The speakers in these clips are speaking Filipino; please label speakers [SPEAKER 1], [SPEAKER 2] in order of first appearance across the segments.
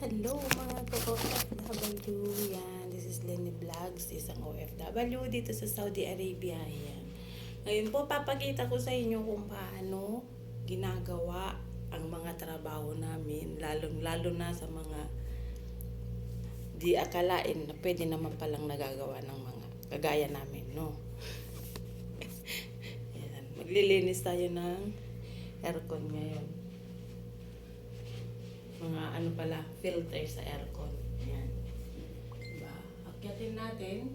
[SPEAKER 1] Hello mga ka-OFW, yan. This is Lenny Vlogs, isang OFW dito sa Saudi Arabia. Yan. Ngayon po, papakita ko sa inyo kung paano ginagawa ang mga trabaho namin, lalo na sa mga di akalain na pwede naman palang nagagawa ng mga kagaya namin, no? Yan. Maglilinis tayo ng aircon ngayon. Mga ano pala, filter sa aircon. Ayan. Diba? Akyatin natin.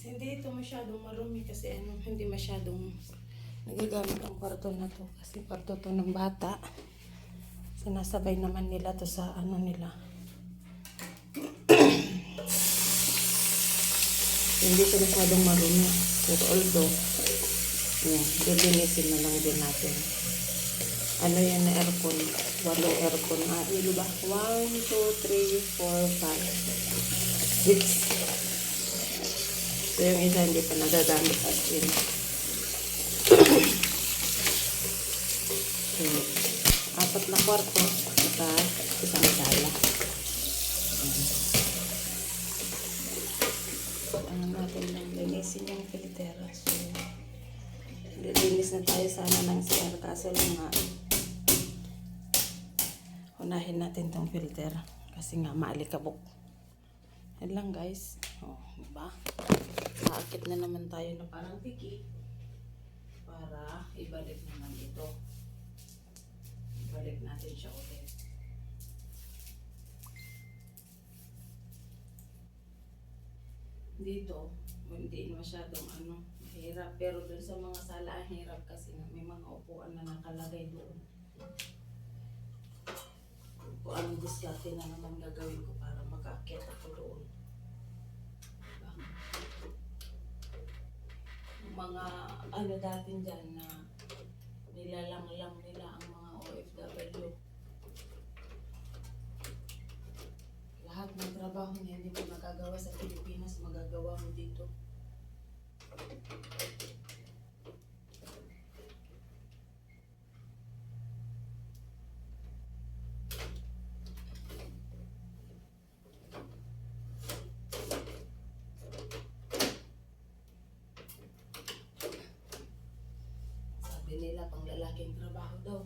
[SPEAKER 1] Hindi ito masyadong marumi kasi hindi masyadong nagagamit ang kwarto na to kasi kwarto to ng bata. Sinasabay naman nila to sa nila. Hindi ito masyadong marumi. Pero although, lilinisin na lang din natin. Ano yan na aircon? 8 aircon. Ano ba? 1, 2, 3, 4, 5, 6. So yung isa hindi pa nagagamit as in. So, 4 na kwarto at isang sala. Ano natin lang linisin yung filter. So, lilinis na tayo sana ng CR kaso lang nga unahin natin tong filter kasi nga maalikabok. Yan lang guys. Diba? Maakit na naman tayo na parang tiki para ibalik naman ito. Ibalik natin siya ulit. Dito, hindi masyadong mahirap. Pero dun sa mga sala, hirap kasi may mga upuan na nakalagay doon. Kung anong diskarte na naman gagawin ko para makaakyat ako doon. Mga dati dyan na nilalang nila ang mga OFW. Lahat ng trabaho niya hindi mo magagawa sa Pilipinas, magagawa mo dito. Nila pang lalaking trabaho daw.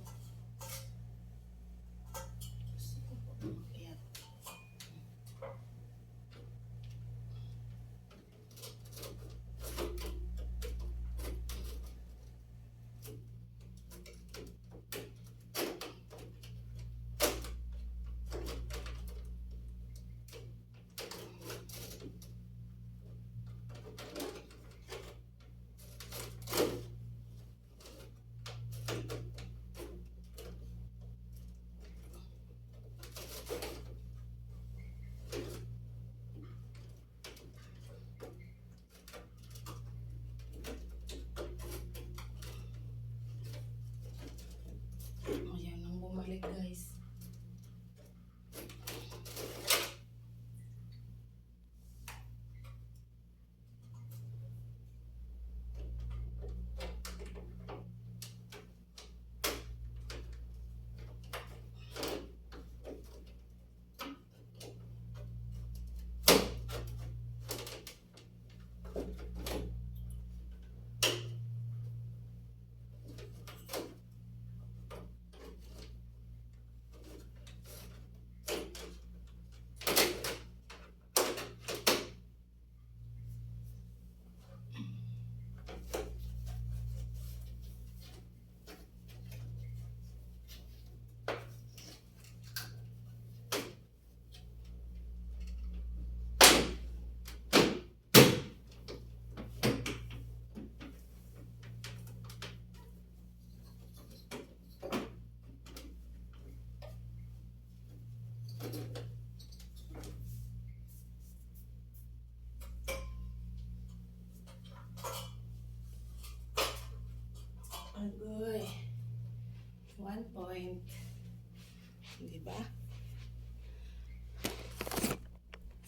[SPEAKER 1] Ayan ang bumalik guys.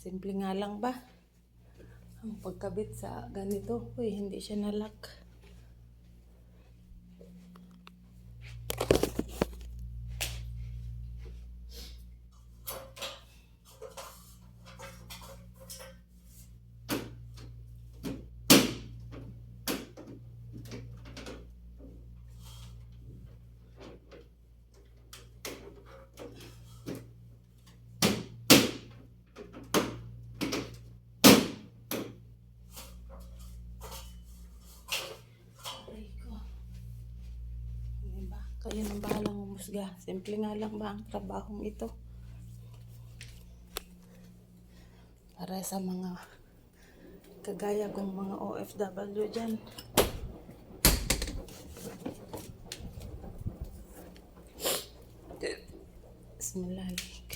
[SPEAKER 1] Simple nga lang ba? Ang pagkabit sa ganito, uy, hindi siya nalock. Aray ko. Diba? Kayo nang bahalang umusga. Simple nga lang ba ang trabahong ito? Para sa mga kagaya kong mga OFW dyan. Bismillahirrahmanirrahim.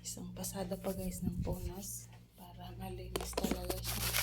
[SPEAKER 1] Isang pasada pa guys ng punas para malinis talaga siya.